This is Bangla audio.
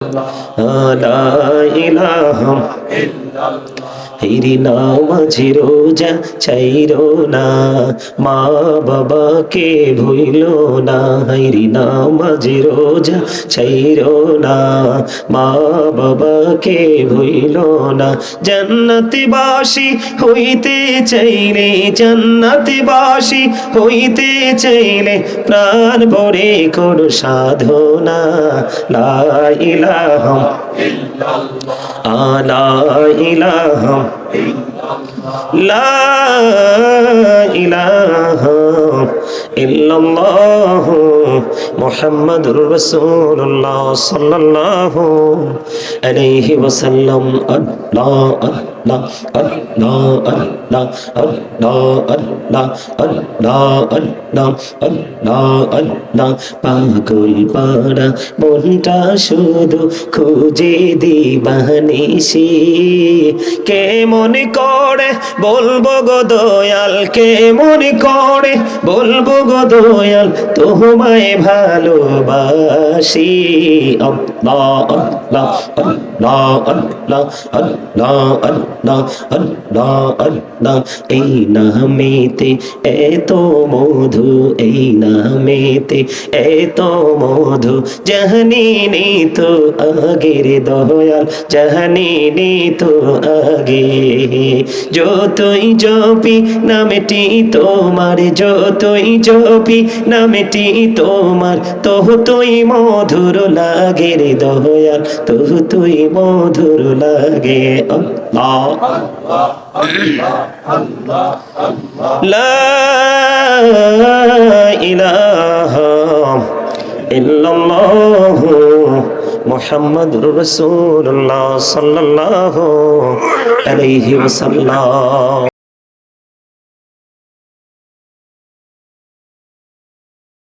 লা ইলাহা হেরি নামাজি রোজা ছাইরো না, মা বাবাকে ভুইলো না। হেরি নামাজি রোজা ছাইরো না, মা বাবাকে ভুইলো না। জান্নাতবাসী হইতে চাইলে, জান্নাতবাসী হইতে চাইলে প্রাণ ভরে করো সাধনা। লা ইলাহা লা ইলাহা লা ইলাহা ইল্লাল্লাহ মুহাম্মাদুর রাসূলুল্লাহ সাল্লাল্লাহু আলাইহি ওয়াসাল্লাম। আল্লাহ আল্লাহ আল্লাহ আল্লাহ আল্লাহ আল্লাহ আল্লাহ আল্লাহ আল্লাহ। পাগল পারা মনটা শুধু খুঁজে দিবানিসি, কে মনে করে বলবো গো দয়াল, কে মনে করে বলবো গো দয়াল, তোমায় ভালোবাসি। আল্লাহ আল্লাহ আল্লাহ আল্লাহ আল্লাহ আল্লাহ আল্লাহ আল্লাহ। এই নামেতে এত মধু, এই নামেতে এত মধু, জাহানিনি তো আগের দয়াল, জাহানিনি তো আগে। যতই জপি নামটি তোমার, যতই জপি নামটি তোমার, ততই মধুর লাগে রে দয়াল, ততই মধুর লাগে। আল্লাহ লা ইলাহা ইল্লাল্লাহ মুহাম্মাদুর রাসূলুল্লাহ সাল্লাল্লাহু আলাইহি ওয়াসাল্লাম।